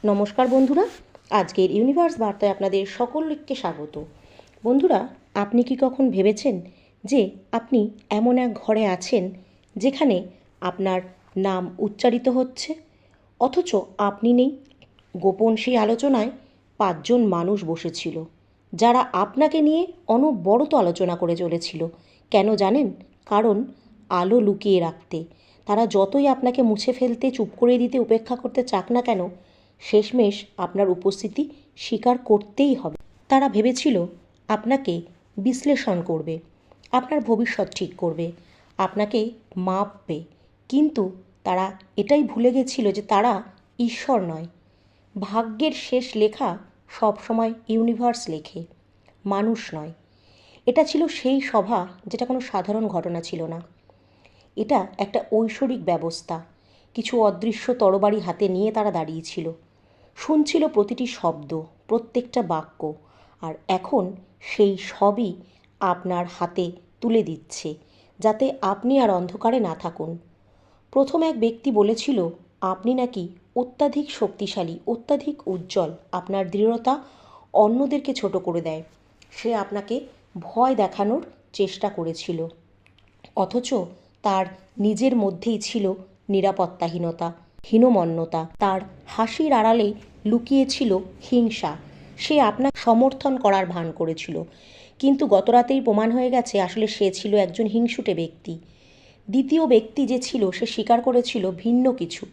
নমস্কার বন্ধুরা, আজকের ইউনিভার্স বার্তায় আপনাদের সকলকে স্বাগত। বন্ধুরা, আপনি কি কখন ভেবেছেন যে আপনি এমন এক ঘরে আছেন যেখানে আপনার নাম উচ্চারিত হচ্ছে, অথচ আপনি নেই? গোপন সেই আলোচনায় 5জন মানুষ বসেছিল, যারা আপনাকে নিয়ে অনবরত আলোচনা করে চলেছিল। কেন জানেন? কারণ আলো লুকিয়ে রাখতে। তারা যতই আপনাকে মুছে ফেলতে, চুপ করে দিতে, উপেক্ষা করতে চাক না কেন, শেষমেশ আপনার উপস্থিতি স্বীকার করতেই হবে। তারা ভেবেছিল আপনাকে বিশ্লেষণ করবে, আপনার ভবিষ্যৎ ঠিক করবে, আপনাকে মাপবে। কিন্তু তারা এটাই ভুলে গেছিল যে তারা ঈশ্বর নয়। ভাগ্যের শেষ লেখা সবসময় ইউনিভার্স লেখে, মানুষ নয়। এটা ছিল সেই সভা যেটা কোনো সাধারণ ঘটনা ছিল না। এটা একটা ঐশ্বরিক ব্যবস্থা। কিছু অদৃশ্য তরবারি হাতে নিয়ে তারা দাঁড়িয়েছিল, শুনছিল প্রতিটি শব্দ, প্রত্যেকটা বাক্য। আর এখন সেই সবই আপনার হাতে তুলে দিচ্ছে, যাতে আপনি আর অন্ধকারে না থাকুন। প্রথম এক ব্যক্তি বলেছিল আপনি নাকি অত্যাধিক শক্তিশালী, অত্যাধিক উজ্জ্বল। আপনার দৃঢ়তা অন্যদেরকে ছোট করে দেয়। সে আপনাকে ভয় দেখানোর চেষ্টা করেছিল, অথচ তার নিজের মধ্যেই ছিল নিরাপত্তাহীনতা, হীনমন্যতা। তার হাসির আড়ালে লুকিয়ে ছিল হিংসা। সে আপনাকে সমর্থন করার ভান করেছিল, কিন্তু গতরাতেই প্রমাণ হয়ে গেছে আসলে সে ছিল একজন হিংসুটে ব্যক্তি। দ্বিতীয় ব্যক্তি যে ছিল, সে স্বীকার করেছিল ভিন্ন কিছু।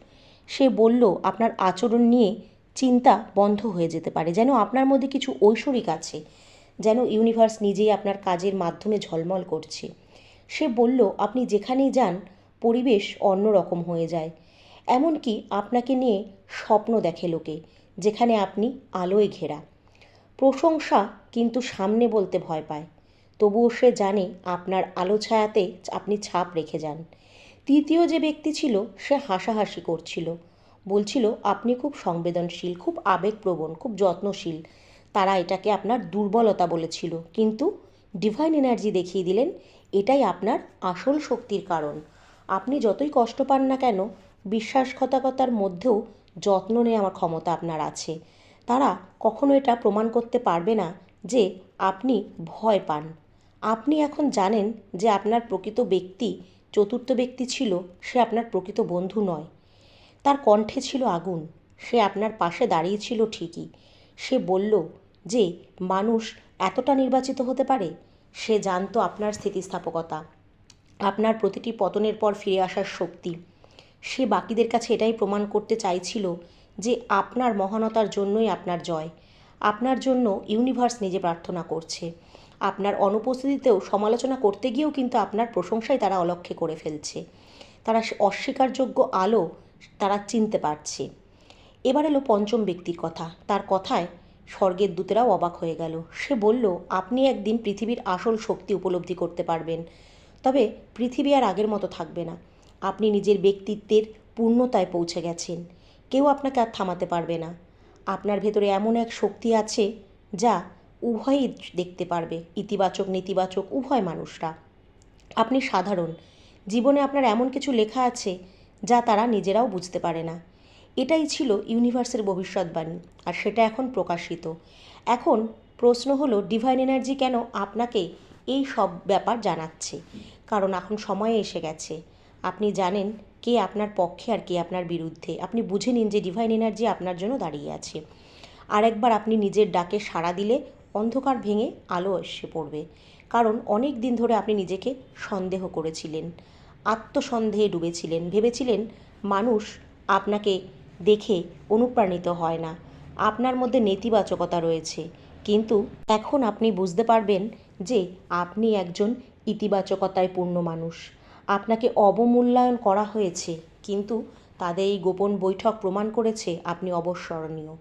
সে বলল আপনার আচরণ নিয়ে চিন্তা বন্ধ হয়ে যেতে পারে, যেন আপনার মধ্যে কিছু ঐশ্বরিক আছে, যেন ইউনিভার্স নিজেই আপনার কাজের মাধ্যমে ঝলমল করছে। সে বলল আপনি যেখানেই যান পরিবেশ অন্যরকম হয়ে যায়। এমনকি আপনাকে নিয়ে স্বপ্ন দেখে লোকে, যেখানে আপনি আলোয় ঘেরা। প্রশংসা কিন্তু সামনে বলতে ভয় পায়, তবুও সে জানে আপনার আলো ছায়াতে আপনি ছাপ রেখে যান। তৃতীয় যে ব্যক্তি ছিল, সে হাসাহাসি করছিল, বলছিল আপনি খুব সংবেদনশীল, খুব আবেগপ্রবণ, খুব যত্নশীল। তারা এটাকে আপনার দুর্বলতা বলেছিল, কিন্তু ডিভাইন এনার্জি দেখিয়ে দিলেন এটাই আপনার আসল শক্তির কারণ। আপনি যতই কষ্ট পান না কেন, বিশ্বাসঘাতকতার মধ্যেও যত্ন নেওয়ার ক্ষমতা আপনার আছে। তারা কখনো এটা প্রমাণ করতে পারবে না যে আপনি ভয় পান। আপনি এখন জানেন যে আপনার প্রকৃত ব্যক্তি, চতুর্থ ব্যক্তি ছিল, সে আপনার প্রকৃত বন্ধু নয়। তার কণ্ঠে ছিল আগুন। সে আপনার পাশে দাঁড়িয়েছিল ঠিকই। সে বলল যে মানুষ এতটা নির্বাচিত হতে পারে। সে জানতো আপনার স্থিতিস্থাপকতা, আপনার প্রতিটি পতনের পর ফিরে আসার শক্তি। সে বাকিদের কাছে এটাই প্রমাণ করতে চাইছিল যে আপনার মহানতার জন্যই আপনার জয়। আপনার জন্য ইউনিভার্স নিজে প্রার্থনা করছে। আপনার অনুপস্থিতিতেও সমালোচনা করতে গিয়েও কিন্তু আপনার প্রশংসাই তারা অলক্ষ্যে করে ফেলছে। তারা অস্বীকারযোগ্য আলো তারা চিনতে পারছে। এবার এলো পঞ্চম ব্যক্তির কথা। তার কথায় স্বর্গের দূতেরাও অবাক হয়ে গেল। সে বলল আপনি একদিন পৃথিবীর আসল শক্তি উপলব্ধি করতে পারবেন, তবে পৃথিবী আর আগের মতো থাকবে না। আপনি নিজের ব্যক্তিত্বের পূর্ণতায় পৌঁছে গেছেন। কেউ আপনাকে আর থামাতে পারবে না। আপনার ভেতরে এমন এক শক্তি আছে যা উভয়ই দেখতে পারবে, ইতিবাচক নেতিবাচক উভয় মানুষরা। আপনি সাধারণ। জীবনে আপনার এমন কিছু লেখা আছে যা তারা নিজেরাও বুঝতে পারে না। এটাই ছিল ইউনিভার্সের ভবিষ্যৎবাণী, আর সেটা এখন প্রকাশিত। এখন প্রশ্ন হলো ডিভাইন এনার্জি কেন আপনাকে এই সব ব্যাপার জানাচ্ছে? কারণ এখন সময় এসে গেছে। আপনি জানেন কে আপনার পক্ষে আর কে আপনার বিরুদ্ধে। আপনি বুঝে নিন যে ডিভাইন এনার্জি আপনার জন্য দাঁড়িয়ে আছে। আরেকবার আপনি নিজের ডাকে সাড়া দিলে অন্ধকার ভেঙে আলো এসে পড়বে। কারণ অনেক দিন ধরে আপনি নিজেকে সন্দেহ করেছিলেন, আত্মসন্দেহে ডুবেছিলেন, ভেবেছিলেন মানুষ আপনাকে দেখে অনুপ্রাণিত হয় না, আপনার মধ্যে নেতিবাচকতা রয়েছে। কিন্তু এখন আপনি বুঝতে পারবেন যে আপনি একজন ইতিবাচকতায় পূর্ণ মানুষ। আপনাকে অবমূল্যায়ন করা হয়েছে, কিন্তু তাদের এই গোপন বৈঠক প্রমাণ করেছে আপনি অবস্মরণীয়।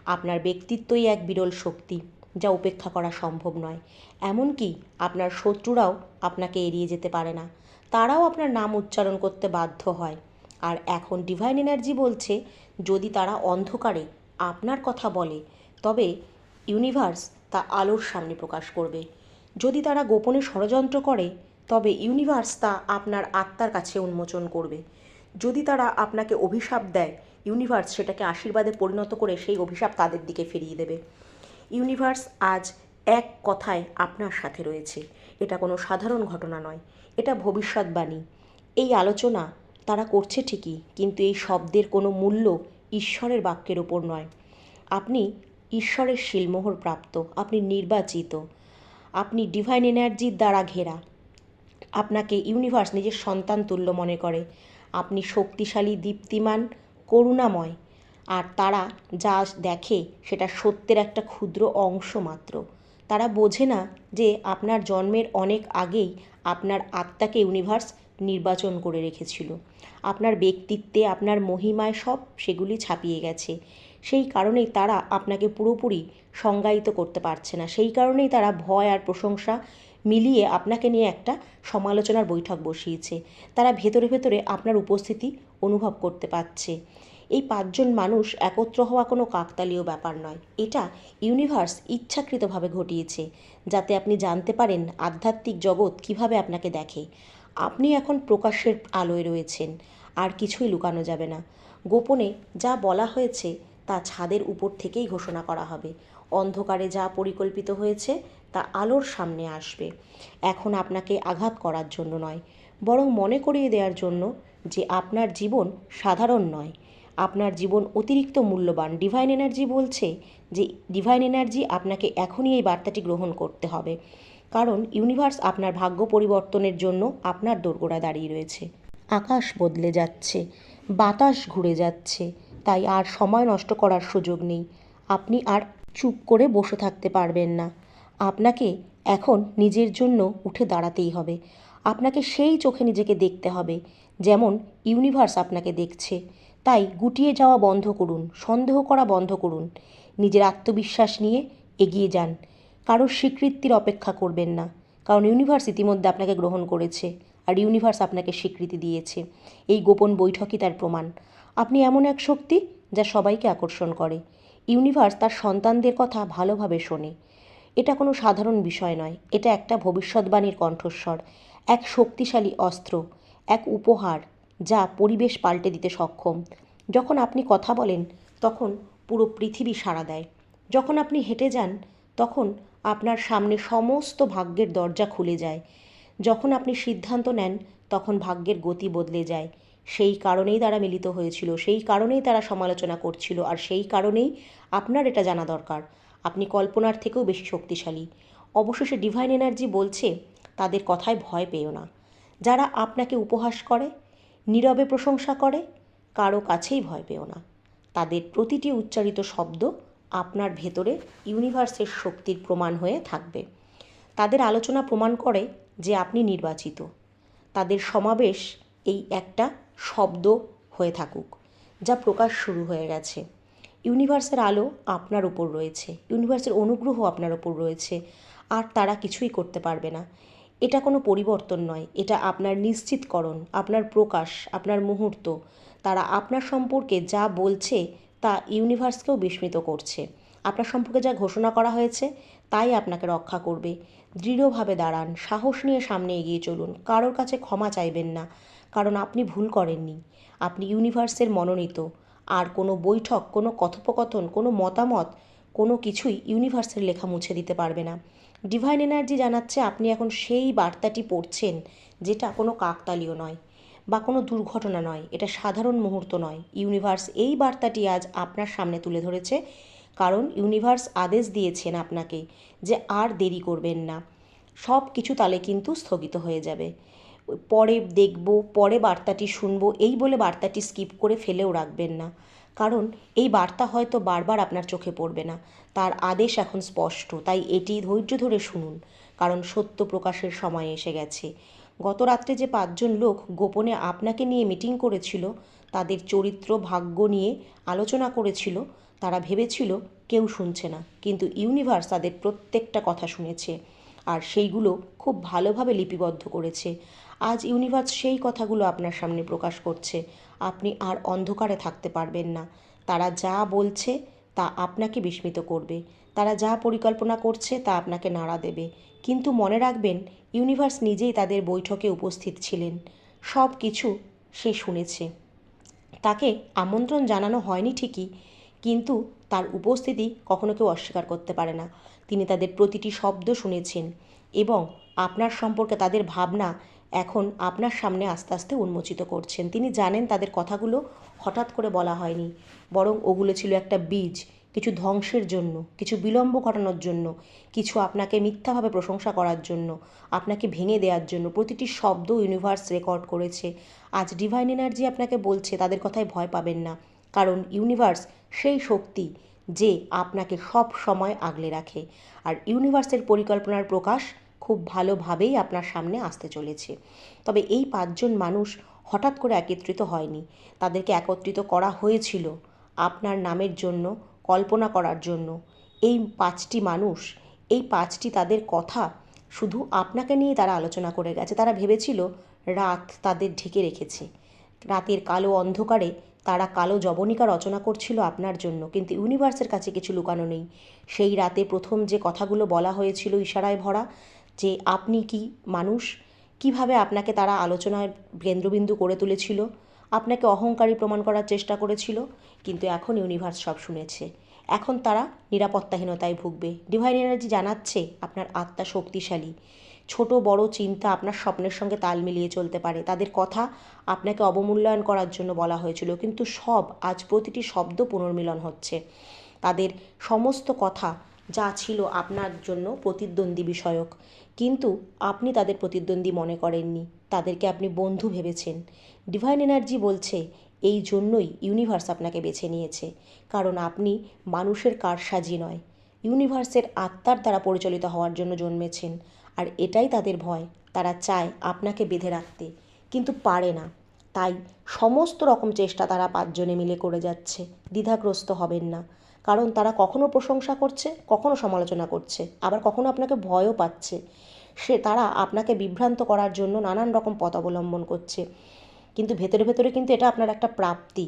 আপনার ব্যক্তিত্বই এক বিরল শক্তি, যা উপেক্ষা করা সম্ভব নয়। এমনকি আপনার শত্রুরাও আপনাকে এড়িয়ে যেতে পারে না। তারাও আপনার নাম উচ্চারণ করতে বাধ্য হয়। আর এখন ডিভাইন এনার্জি বলছে যদি তারা অন্ধকারে আপনার কথা বলে, তবে ইউনিভার্স তা আলোর সামনে প্রকাশ করবে। যদি তারা গোপনে ষড়যন্ত্র করে, তবে ইউনিভার্স তা আপনার আত্মার কাছে উন্মোচন করবে। যদি তারা আপনাকে অভিশাপ দেয়, ইউনিভার্স সেটাকে আশীর্বাদে পরিণত করে সেই অভিশাপ তাদের দিকে ফিরিয়ে দেবে। ইউনিভার্স আজ এক কথায় আপনার সাথে রয়েছে। এটা কোনো সাধারণ ঘটনা নয়, এটা ভবিষ্যৎবাণী। এই আলোচনা তারা করছে ঠিকই, কিন্তু এই শব্দের কোনো মূল্য ঈশ্বরের বাক্যের ওপর নয়। আপনি ঈশ্বরের শিলমোহর প্রাপ্ত, আপনি নির্বাচিত, আপনি ডিভাইন এনার্জির দ্বারা ঘেরা। আপনাকে ইউনিভার্স নিজের সন্তান তুল্য মনে করে। আপনি শক্তিশালী, দীপ্তিমান, করুণাময়। আর তারা যা দেখে সেটা সত্যের একটা ক্ষুদ্র অংশ মাত্র। তারা বোঝে না যে আপনার জন্মের অনেক আগেই আপনার আত্মাকে ইউনিভার্স নির্বাচন করে রেখেছিল। আপনার ব্যক্তিত্বে, আপনার মহিমায় সব সেগুলি ছাপিয়ে গেছে। সেই কারণেই তারা আপনাকে পুরোপুরি সংজ্ঞায়িত করতে পারছে না। সেই কারণেই তারা ভয় আর প্রশংসা মিলিয়ে আপনাকে নিয়ে একটা সমালোচনার বৈঠক বসিয়েছে। তারা ভেতরে ভেতরে আপনার উপস্থিতি অনুভব করতে পারছে। এই 5 জন মানুষ একত্র হওয়া কোনো কাকতালীয় ব্যাপার নয়। এটা ইউনিভার্স ইচ্ছাকৃতভাবে ঘটিয়েছে, যাতে আপনি জানতে পারেন আধ্যাত্মিক জগৎ কিভাবে আপনাকে দেখে। আপনি এখন প্রকাশ্যের আলোয় রয়েছেন, আর কিছুই লুকানো যাবে না। গোপনে যা বলা হয়েছে তা ছাদের উপর থেকেই ঘোষণা করা হবে। অন্ধকারে যা পরিকল্পিত হয়েছে তা আলোর সামনে আসবে। এখন আপনাকে আঘাত করার জন্য নয়, বরং মনে করিয়ে দেওয়ার জন্য যে আপনার জীবন সাধারণ নয়, আপনার জীবন অতিরিক্ত মূল্যবান। ডিভাইন এনার্জি বলছে যে ডিভাইন এনার্জি আপনাকে এখনই এই বার্তাটি গ্রহণ করতে হবে, কারণ ইউনিভার্স আপনার ভাগ্য পরিবর্তনের জন্য আপনার দোরগোড়ায় দাঁড়িয়ে রয়েছে। আকাশ বদলে যাচ্ছে, বাতাস ঘুরে যাচ্ছে, তাই আর সময় নষ্ট করার সুযোগ নেই। আপনি আর চুপ করে বসে থাকতে পারবেন না। আপনাকে এখন নিজের জন্য উঠে দাঁড়াতেই হবে। আপনাকে সেই চোখে নিজেকে দেখতে হবে যেমন ইউনিভার্স আপনাকে দেখছে। তাই গুটিয়ে যাওয়া বন্ধ করুন, সন্দেহ করা বন্ধ করুন। নিজের আত্মবিশ্বাস নিয়ে এগিয়ে যান। কারোর স্বীকৃতির অপেক্ষা করবেন না, কারণ ইউনিভার্স ইতিমধ্যে আপনাকে গ্রহণ করেছে আর ইউনিভার্স আপনাকে স্বীকৃতি দিয়েছে। এই গোপন বৈঠকই তার প্রমাণ। আপনি এমন এক শক্তি যা সবাইকে আকর্ষণ করে। ইউনিভার্স তার সন্তানদের কথা ভালোভাবে শোনে। এটা কোনো সাধারণ বিষয় নয়, এটা একটা ভবিষ্যৎবাণীর কণ্ঠস্বর, এক শক্তিশালী অস্ত্র, এক উপহার যা পরিবেশ পাল্টে দিতে সক্ষম। যখন আপনি কথা বলেন তখন পুরো পৃথিবী সাড়া দেয়। যখন আপনি হেঁটে যান তখন আপনার সামনে সমস্ত ভাগ্যের দরজা খুলে যায়। যখন আপনি সিদ্ধান্ত নেন তখন ভাগ্যের গতি বদলে যায়। সেই কারণেই তারা মিলিত হয়েছিল, সেই কারণেই তারা সমালোচনা করছিল, আর সেই কারণেই আপনার এটা জানা দরকার আপনি কল্পনার থেকেও বেশি শক্তিশালী। অবশেষে ডিভাইন এনার্জি বলছে তাদের কথায় ভয় পেও না। যারা আপনাকে উপহাস করে, নীরবে প্রশংসা করে, কারো কাছেই ভয় পেও না। তাদের প্রতিটি উচ্চারিত শব্দ আপনার ভেতরে ইউনিভার্সের শক্তির প্রমাণ হয়ে থাকবে। তাদের আলোচনা প্রমাণ করে যে আপনি নির্বাচিত। তাদের সমাবেশ এই একটা শব্দ হয়ে থাকুক, যা প্রকাশ শুরু হয়ে গেছে। ইউনিভার্সের আলো আপনার উপর রয়েছে, ইউনিভার্সের অনুগ্রহ আপনার উপর রয়েছে, আর তারা কিছুই করতে পারবে না। এটা কোনো পরিবর্তন নয়, এটা আপনার নিশ্চিতকরণ, আপনার প্রকাশ, আপনার মুহূর্ত। তারা আপনার সম্পর্কে যা বলছে তা ইউনিভার্সকেও বিস্মিত করছে। আপনার সম্পর্কে যা ঘোষণা করা হয়েছে তাই আপনাকে রক্ষা করবে। দৃঢ়ভাবে দাঁড়ান, সাহস নিয়ে সামনে এগিয়ে চলুন, কারোর কাছে ক্ষমা চাইবেন না, কারণ আপনি ভুল করেননি। আপনি ইউনিভার্সের মনোনীত। আর কোনো বৈঠক, কোনো কথোপকথন, কোনো মতামত, কোনো কিছুই ইউনিভার্সের লেখা মুছে দিতে পারবে না। ডিভাইন এনার্জি জানাচ্ছে আপনি এখন সেই বার্তাটি পড়ছেন যেটা কোনো কাকতালীয় নয় বা কোনো দুর্ঘটনা নয়, এটা সাধারণ মুহূর্ত নয়। ইউনিভার্স এই বার্তাটি আজ আপনার সামনে তুলে ধরেছে, কারণ ইউনিভার্স আদেশ দিয়েছেন আপনাকে যে আর দেরি করবেন না। সব কিছু তাহলে কিন্তু স্থগিত হয়ে যাবে। পরে দেখব, পরে বার্তাটি শুনবো এই বলে বার্তাটি স্কিপ করে ফেলেও রাখবেন না, কারণ এই বার্তা হয়তো বারবার আপনার চোখে পড়বে না। তার আদেশ এখন স্পষ্ট, তাই এটি ধৈর্য ধরে শুনুন, কারণ সত্য প্রকাশের সময় এসে গেছে। গত রাত্রে যে 5 জন লোক গোপনে আপনাকে নিয়ে মিটিং করেছিল, তাদের চরিত্র, ভাগ্য নিয়ে আলোচনা করেছিল, তারা ভেবেছিল কেউ শুনছে না, কিন্তু ইউনিভার্স তাদের প্রত্যেকটা কথা শুনেছে আর সেইগুলো খুব ভালোভাবে লিপিবদ্ধ করেছে। আজ ইউনিভার্স সেই কথাগুলো আপনার সামনে প্রকাশ করছে। আপনি আর অন্ধকারে থাকতে পারবেন না। তারা যা বলছে তা আপনাকে বিস্মিত করবে, তারা যা পরিকল্পনা করছে তা আপনাকে নাড়া দেবে, কিন্তু মনে রাখবেন ইউনিভার্স নিজেই তাদের বৈঠকে উপস্থিত ছিলেন। সব কিছু সে শুনেছে। তাকে আমন্ত্রণ জানানো হয়নি ঠিকই, কিন্তু তার উপস্থিতি কখনো কেউ অস্বীকার করতে পারে না। তিনি তাদের প্রতিটি শব্দ শুনেছেন এবং আপনার সম্পর্কে তাদের ভাবনা এখন আপনার সামনে আস্তে আস্তে উন্মোচিত করছেন। তিনি জানেন তাদের কথাগুলো হঠাৎ করে বলা হয়নি, বরং ওগুলো ছিল একটা বীজ, কিছু ধ্বংসের জন্য, কিছু বিলম্ব ঘটানোর জন্য, কিছু আপনাকে মিথ্যাভাবে প্রশংসা করার জন্য, আপনাকে ভেঙে দেওয়ার জন্য। প্রতিটি শব্দ ইউনিভার্স রেকর্ড করেছে। আজ ডিভাইন এনার্জি আপনাকে বলছে তাদের কথায় ভয় পাবেন না, কারণ ইউনিভার্স সেই শক্তি যে আপনাকে সব সময় আগলে রাখে। আর ইউনিভার্সের পরিকল্পনার প্রকাশ খুব ভালোভাবেই আপনার সামনে আসতে চলেছে। তবে এই 5জন মানুষ হঠাৎ করে একত্রিত হয়নি, তাদেরকে একত্রিত করা হয়েছিল আপনার নামের জন্য, কল্পনা করার জন্য। এই 5টি মানুষ, এই 5টি তাদের কথা শুধু আপনাকে নিয়ে তারা আলোচনা করে গেছে। তারা ভেবেছিল রাত তাদের ঢেকে রেখেছে, রাতের কালো অন্ধকারে তারা কালো যবনিকা রচনা করছিল আপনার জন্য, কিন্তু ইউনিভার্সের কাছে কিছু লুকানো নেই। সেই রাতে প্রথম যে কথাগুলো বলা হয়েছিল ইশারায় ভরা, যে আপনি কি মানুষ, কিভাবে আপনাকে তারা আলোচনার কেন্দ্রবিন্দু করে তুলেছিল, আপনাকে অহংকারী প্রমাণ করার চেষ্টা করেছিল, কিন্তু এখন ইউনিভার্স সব শুনেছে। এখন তারা নিরাপত্তাহীনতায় ভুগবে। ডিভাইন এনার্জি জানাচ্ছে আপনার আত্মা শক্তিশালী। ছোট বড় চিন্তা আপনার স্বপ্নের সঙ্গে তাল মিলিয়ে চলতে পারে। তাদের কথা আপনাকে অবমূল্যায়ন করার জন্য বলা হয়েছিল, কিন্তু আজ প্রতিটি শব্দ পুনর্মিলন হচ্ছে। তাদের সমস্ত কথা যা ছিল আপনার জন্য প্রতিদ্বন্দ্বী বিষয়ক, কিন্তু আপনি তাদের প্রতিদ্বন্দ্বী মনে করেননি, তাদেরকে আপনি বন্ধু ভেবেছেন। ডিভাইন এনার্জি বলছে এই জন্যই ইউনিভার্স আপনাকে বেছে নিয়েছে, কারণ আপনি মানুষের কারসাজি নয়, ইউনিভার্সের আত্মার দ্বারা পরিচালিত হওয়ার জন্য জন্মেছেন। আর এটাই তাদের ভয়। তারা চায় আপনাকে বেঁধে রাখতে, কিন্তু পারে না। তাই সমস্ত রকম চেষ্টা তারা 5জনে মিলে করে যাচ্ছে। দ্বিধাগ্রস্ত হবেন না, কারণ তারা কখনো প্রশংসা করছে, কখনো সমালোচনা করছে, আবার কখনো আপনাকে ভয়ও পাচ্ছে। তারা আপনাকে বিভ্রান্ত করার জন্য নানান রকম পথ অবলম্বন করছে, কিন্তু ভেতরে ভেতরে কিন্তু এটা আপনার একটা প্রাপ্তি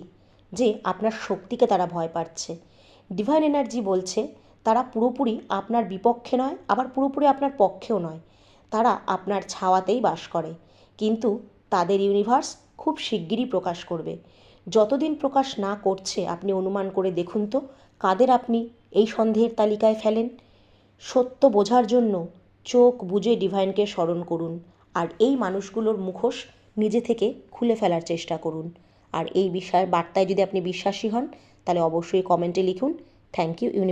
যে আপনার শক্তিকে তারা ভয় পাচ্ছে। ডিভাইন এনার্জি বলছে তারা পুরোপুরি আপনার বিপক্ষে নয়, আবার পুরোপুরি আপনার পক্ষেও নয়। তারা আপনার ছাওয়াতেই বাস করে, কিন্তু তাদের ইউনিভার্স খুব শিগগিরই প্রকাশ করবে। যতদিন প্রকাশ না করছে আপনি অনুমান করে দেখুন তো কাদের আপনি এই সন্দেহের তালিকায় ফেলেন। সত্য বোঝার জন্য চোখ বুজে ডিভাইনকে স্মরণ করুন, আর এই মানুষগুলোর মুখোশ নিজে থেকে খুলে ফেলার চেষ্টা করুন। আর এই বার্তায় যদি আপনি বিশ্বাসী হন, তাহলে অবশ্যই কমেন্টে লিখুন থ্যাংক ইউ ইউনিভার্স।